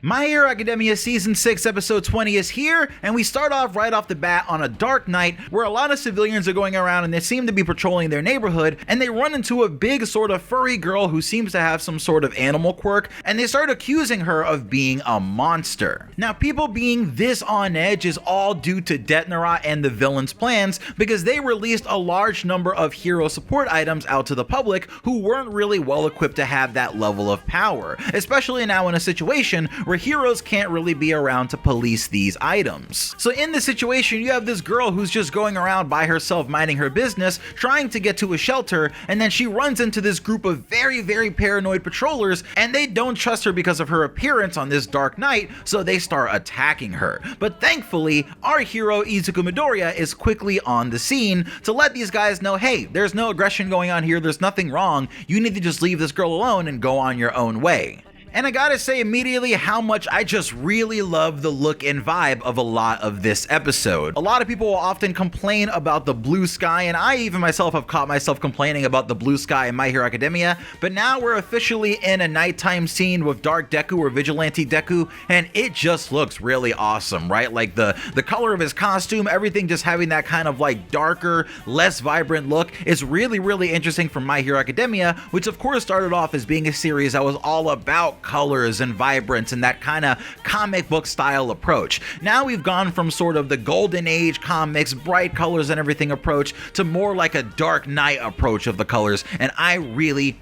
My Hero Academia Season 6 Episode 20 is here, and we start off right off the bat on a dark night where a lot of civilians are going around and they seem to be patrolling their neighborhood, and they run into a big sort of furry girl who seems to have some sort of animal quirk, and they start accusing her of being a monster. Now, people being this on edge is all due to Detnera and the villain's plans, because they released a large number of hero support items out to the public who weren't really well equipped to have that level of power, especially now in a situation where heroes can't really be around to police these items. So in this situation, you have this girl who's just going around by herself minding her business, trying to get to a shelter, and then she runs into this group of very paranoid patrollers, and they don't trust her because of her appearance on this dark night, so they start attacking her. But thankfully, our hero Izuku Midoriya is quickly on the scene to let these guys know, hey, there's no aggression going on here, there's nothing wrong, you need to just leave this girl alone and go on your own way. And I gotta say immediately how much I just really love the look and vibe of a lot of this episode. A lot of people will often complain about the blue sky, and I even myself have caught myself complaining about the blue sky in My Hero Academia, but now we're officially in a nighttime scene with Dark Deku or Vigilante Deku, and it just looks really awesome, right? Like the color of his costume, everything just having that kind of like darker, less vibrant look is really interesting from My Hero Academia, which of course started off as being a series that was all about colors and vibrance and that kind of comic book style approach. Now we've gone from sort of the golden age comics, bright colors and everything approach to more like a dark night approach of the colors, and I really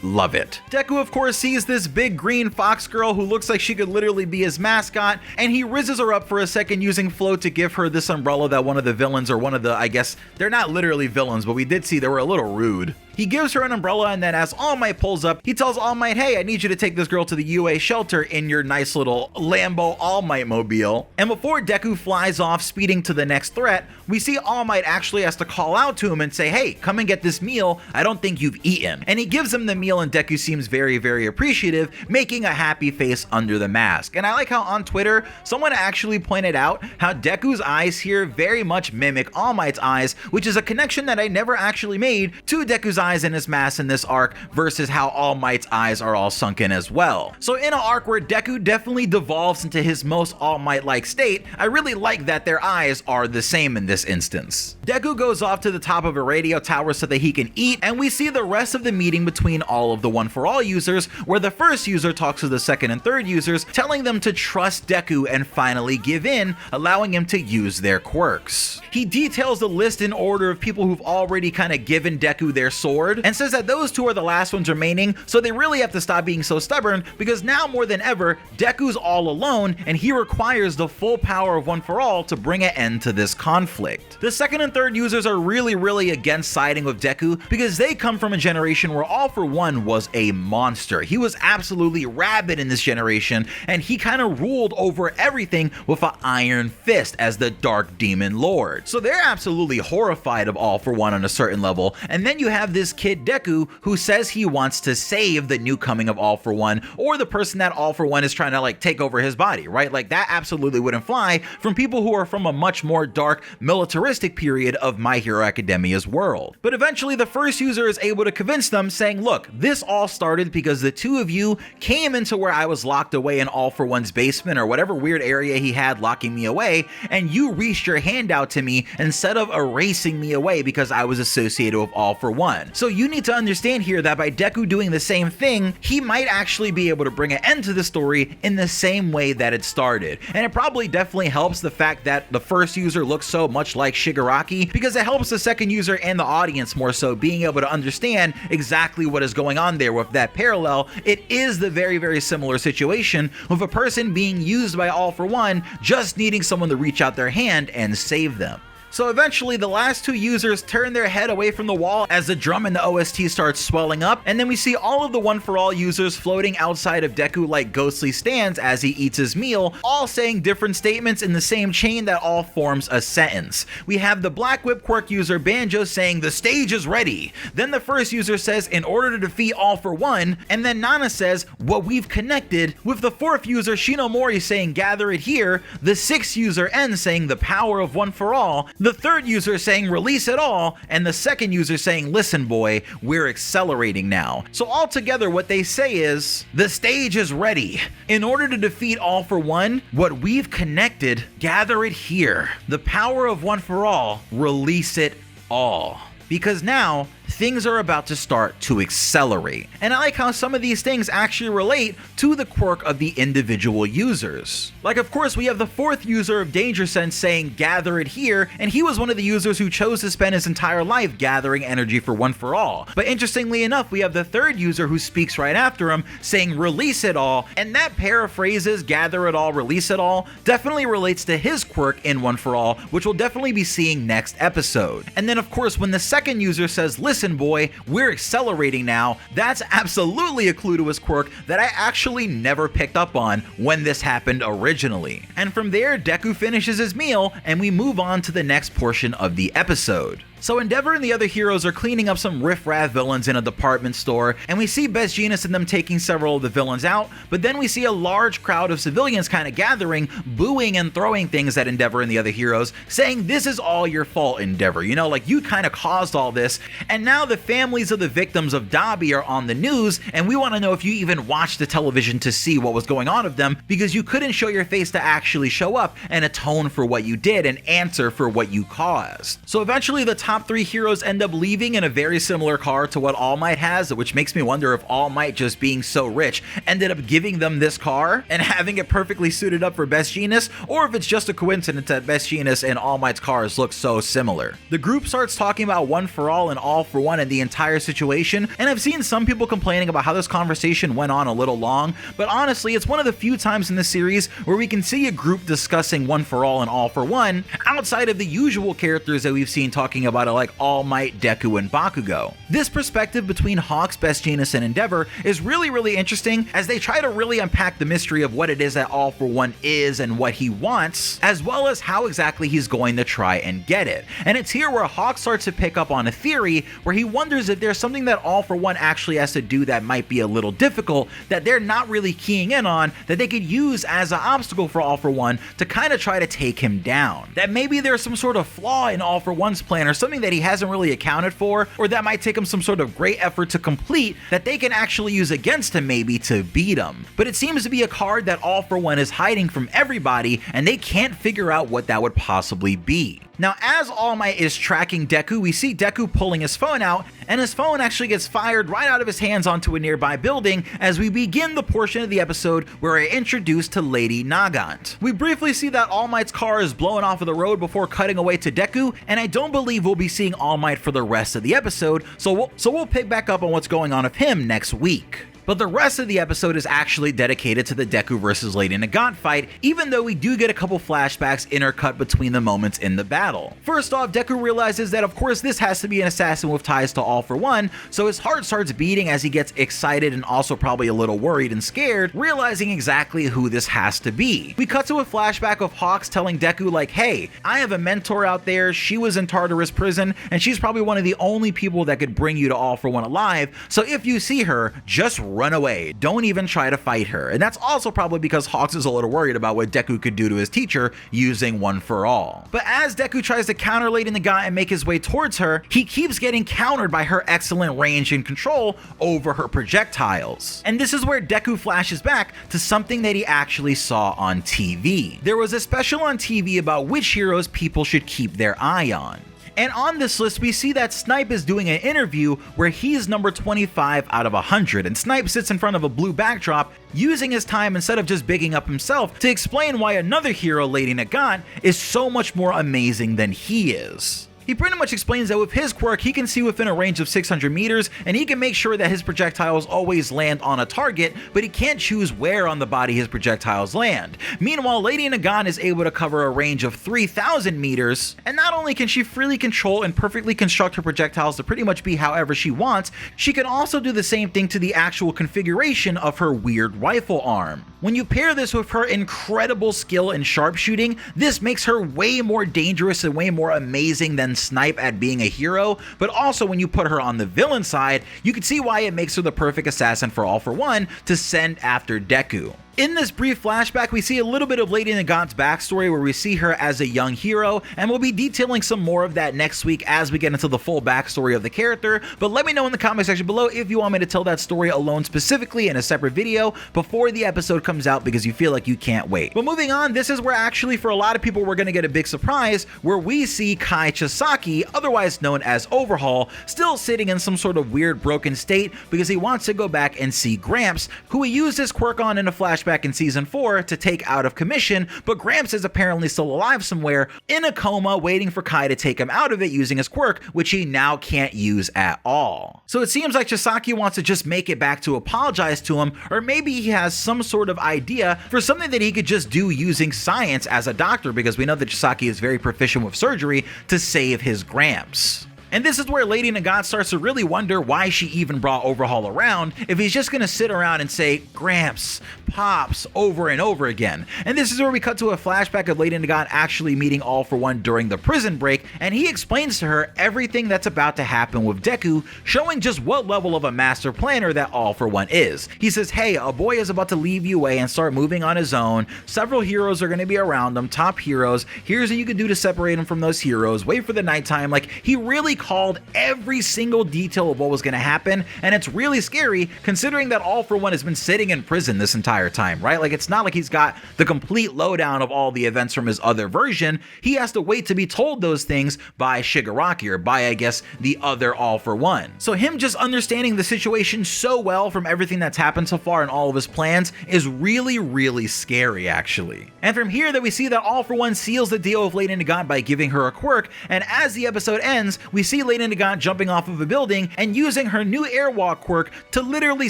love it. Deku of course sees this big green fox girl who looks like she could literally be his mascot, and he rizzes her up for a second using float to give her this umbrella that one of the villains, or one of the, I guess they're not literally villains, but we did see they were a little rude. He gives her an umbrella, and then as All Might pulls up, he tells All Might, hey, I need you to take this girl to the UA shelter in your nice little Lambo All Might mobile. And before Deku flies off speeding to the next threat, we see All Might actually has to call out to him and say, hey, come and get this meal, I don't think you've eaten. And he gives him the meal, and Deku seems very appreciative, making a happy face under the mask. And I like how on Twitter, someone actually pointed out how Deku's eyes here very much mimic All Might's eyes, which is a connection that I never actually made to Deku's eyes in his mask in this arc versus how All Might's eyes are all sunken as well. So in an arc where Deku definitely devolves into his most All Might-like state, I really like that their eyes are the same in this instance. Deku goes off to the top of a radio tower so that he can eat, and we see the rest of the meeting between all of the One For All users, where the first user talks to the second and third users, telling them to trust Deku and finally give in, allowing him to use their quirks. He details the list in order of people who've already kind of given Deku their sword, and says that those two are the last ones remaining, so they really have to stop being so stubborn, because now more than ever, Deku's all alone, and he requires the full power of One For All to bring an end to this conflict. The second and third users are really against siding with Deku, because they come from a generation where All For One was a monster. He was absolutely rabid in this generation, and he kind of ruled over everything with an iron fist as the Dark Demon Lord. So they're absolutely horrified of All For One on a certain level, and then you have this kid Deku who says he wants to save the new coming of All For One, or the person that All For One is trying to like take over his body, right? Like that absolutely wouldn't fly from people who are from a much more dark militaristic period of My Hero Academia's world. But eventually the first user is able to convince them, saying, look, this all started because the two of you came into where I was locked away in All For One's basement or whatever weird area he had locking me away, and you reached your hand out to me instead of erasing me away because I was associated with All For One. So you need to understand here that by Deku doing the same thing, he might actually be able to bring an end to the story in the same way that it started. And it probably definitely helps the fact that the first user looks so much like Shigaraki, because it helps the second user and the audience more so being able to understand exactly what is going on there with that parallel. It is the very similar situation with a person being used by All For One, just needing someone to reach out their hand and save them. So eventually the last two users turn their head away from the wall as the drum in the OST starts swelling up, and then we see all of the One For All users floating outside of Deku like ghostly stands as he eats his meal, all saying different statements in the same chain that all forms a sentence. We have the Black Whip quirk user Banjo saying the stage is ready. Then the first user says in order to defeat All For One, and then Nana says what we've connected, with the fourth user Shinomori saying gather it here, the sixth user N saying the power of One For All, the third user saying release it all, and the second user saying listen boy, we're accelerating now. So altogether what they say is, the stage is ready. In order to defeat All for One, what we've connected, gather it here. The power of One for All, release it all. Because now, things are about to start to accelerate. And I like how some of these things actually relate to the quirk of the individual users. Like, of course, we have the fourth user of Danger Sense saying gather it here, and he was one of the users who chose to spend his entire life gathering energy for One for All. But interestingly enough, we have the third user who speaks right after him saying release it all, and that paraphrases gather it all, release it all definitely relates to his quirk in One for All, which we'll definitely be seeing next episode. And then of course, when the second user says listen boy, we're accelerating now, that's absolutely a clue to his quirk that I actually never picked up on when this happened originally. And from there, Deku finishes his meal and we move on to the next portion of the episode. So Endeavor and the other heroes are cleaning up some riff-raff villains in a department store, and we see Best Jeanist and them taking several of the villains out, but then we see a large crowd of civilians kind of gathering, booing and throwing things at Endeavor and the other heroes, saying this is all your fault, Endeavor, you know, like you kind of caused all this, and now the families of the victims of Dabi are on the news, and we want to know if you even watched the television to see what was going on with them, because you couldn't show your face to actually show up and atone for what you did and answer for what you caused. So eventually the top three heroes end up leaving in a very similar car to what All Might has, which makes me wonder if All Might, just being so rich, ended up giving them this car and having it perfectly suited up for Best Jeanist, or if it's just a coincidence that Best Jeanist and All Might's cars look so similar. The group starts talking about One for All and All for One and the entire situation, and I've seen some people complaining about how this conversation went on a little long, but honestly, it's one of the few times in the series where we can see a group discussing One for All and All for One outside of the usual characters that we've seen talking about it, like All Might, Deku, and Bakugo. This perspective between Hawks, Best Jeanist, and Endeavor is really interesting as they try to really unpack the mystery of what it is that All for One is and what he wants, as well as how exactly he's going to try and get it. And it's here where Hawks starts to pick up on a theory where he wonders if there's something that All for One actually has to do that might be a little difficult, that they're not really keying in on, that they could use as an obstacle for All for One to kind of try to take him down. That maybe there's some sort of flaw in All for One's plan or something that he hasn't really accounted for, or that might take him some sort of great effort to complete that they can actually use against him maybe to beat him. But it seems to be a card that All for One is hiding from everybody and they can't figure out what that would possibly be. Now, as All Might is tracking Deku, we see Deku pulling his phone out, and his phone actually gets fired right out of his hands onto a nearby building as we begin the portion of the episode where we're introduced to Lady Nagant. We briefly see that All Might's car is blown off of the road before cutting away to Deku, and I don't believe we'll be seeing All Might for the rest of the episode, so we'll pick back up on what's going on with him next week. But the rest of the episode is actually dedicated to the Deku versus Lady Nagant fight, even though we do get a couple flashbacks intercut between the moments in the battle. First off, Deku realizes that of course this has to be an assassin with ties to All for One, so his heart starts beating as he gets excited and also probably a little worried and scared, realizing exactly who this has to be. We cut to a flashback of Hawks telling Deku like, hey, I have a mentor out there, she was in Tartarus prison, and she's probably one of the only people that could bring you to All for One alive, so if you see her, just run away. Don't even try to fight her. And that's also probably because Hawks is a little worried about what Deku could do to his teacher using One for All. But as Deku tries to counter Lady Nagant and make his way towards her, he keeps getting countered by her excellent range and control over her projectiles. And this is where Deku flashes back to something that he actually saw on TV. There was a special on TV about which heroes people should keep their eye on. And on this list, we see that Snipe is doing an interview where he's number 25 out of 100, and Snipe sits in front of a blue backdrop, using his time instead of just bigging up himself to explain why another hero, Lady Nagant, is so much more amazing than he is. He pretty much explains that with his quirk, he can see within a range of 600 meters, and he can make sure that his projectiles always land on a target, but he can't choose where on the body his projectiles land. Meanwhile, Lady Nagant is able to cover a range of 3,000 meters, and not only can she freely control and perfectly construct her projectiles to pretty much be however she wants, she can also do the same thing to the actual configuration of her weird rifle arm. When you pair this with her incredible skill in sharpshooting, this makes her way more dangerous and way more amazing than Snipe at being a hero, but also when you put her on the villain side, you can see why it makes her the perfect assassin for All for One to send after Deku. In this brief flashback, we see a little bit of Lady Nagant's backstory where we see her as a young hero, and we'll be detailing some more of that next week as we get into the full backstory of the character, but let me know in the comment section below if you want me to tell that story alone specifically in a separate video before the episode comes out because you feel like you can't wait. But moving on, this is where actually for a lot of people we're going to get a big surprise where we see Kai Chisaki, otherwise known as Overhaul, still sitting in some sort of weird broken state because he wants to go back and see Gramps, who he used his quirk on in a flashback in season 4 to take out of commission, but Gramps is apparently still alive somewhere in a coma waiting for Kai to take him out of it using his quirk, which he now can't use at all. So it seems like Chisaki wants to just make it back to apologize to him, or maybe he has some sort of idea for something that he could just do using science as a doctor, because we know that Chisaki is very proficient with surgery to save his Gramps. And this is where Lady Nagant starts to really wonder why she even brought Overhaul around if he's just gonna sit around and say Gramps, Pops over and over again. And this is where we cut to a flashback of Lady Nagant actually meeting All For One during the prison break, and he explains to her everything that's about to happen with Deku, showing just what level of a master planner that All For One is. He says, hey, a boy is about to leave UA and start moving on his own. Several heroes are gonna be around him, top heroes. Here's what you can do to separate him from those heroes. Wait for the nighttime. Like, he really called every single detail of what was going to happen, and it's really scary considering that All For One has been sitting in prison this entire time, right? Like, it's not like he's got the complete lowdown of all the events from his other version. He has to wait to be told those things by Shigaraki, or by, I guess, the other All For One. So him just understanding the situation so well from everything that's happened so far in all of his plans is really, really scary, actually. And from here that we see that All For One seals the deal with Lady Nagant by giving her a quirk, and as the episode ends, we see Lady Nagant jumping off of a building and using her new airwalk quirk to literally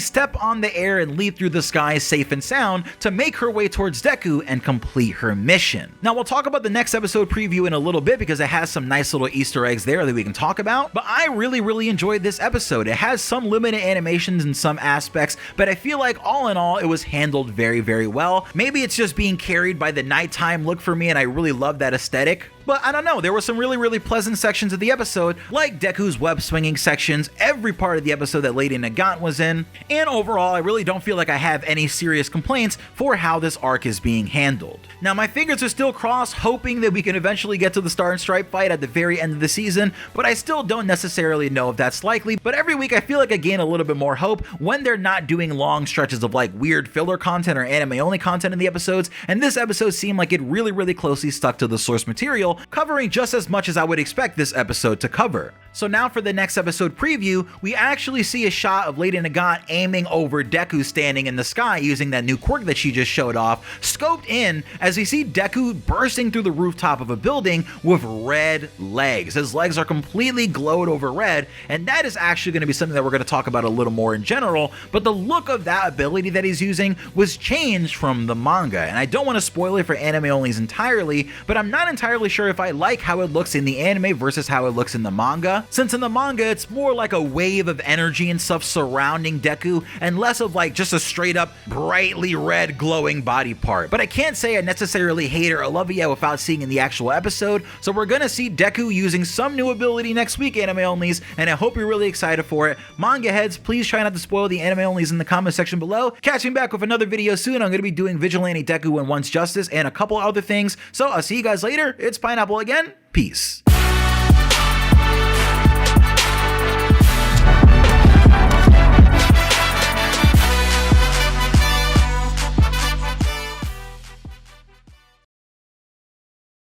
step on the air and leap through the sky safe and sound to make her way towards Deku and complete her mission. Now we'll talk about the next episode preview in a little bit because it has some nice little Easter eggs there that we can talk about, but I really enjoyed this episode. It has some limited animations in some aspects, but I feel like all in all it was handled very well. Maybe it's just being carried by the nighttime look for me and I really love that aesthetic. But I don't know, there were some really pleasant sections of the episode, like Deku's web swinging sections, every part of the episode that Lady Nagant was in, and overall I really don't feel like I have any serious complaints for how this arc is being handled. Now my fingers are still crossed, hoping that we can eventually get to the Star and Stripe fight at the very end of the season, but I still don't necessarily know if that's likely. But every week I feel like I gain a little bit more hope when they're not doing long stretches of like weird filler content or anime only content in the episodes, and this episode seemed like it really closely stuck to the source material, covering just as much as I would expect this episode to cover. So now for the next episode preview, we actually see a shot of Lady Nagant aiming over Deku standing in the sky using that new quirk that she just showed off, scoped in as we see Deku bursting through the rooftop of a building with red legs. His legs are completely glowed over red, and that is actually going to be something that we're going to talk about a little more in general, but the look of that ability that he's using was changed from the manga, and I don't want to spoil it for anime onlys entirely, but I'm not entirely sure if I like how it looks in the anime versus how it looks in the manga, since in the manga it's more like a wave of energy and stuff surrounding Deku and less of like just a straight up brightly red glowing body part. But I can't say I necessarily hate or love it yet without seeing in the actual episode, so we're gonna see Deku using some new ability next week, anime onlys, and I hope you're really excited for it. Manga heads, please try not to spoil the anime onlys in the comment section below. Catching back with another video soon. I'm gonna be doing Vigilante Deku and Once Justice and a couple other things, so I'll see you guys later. It's Pineapple again. Peace.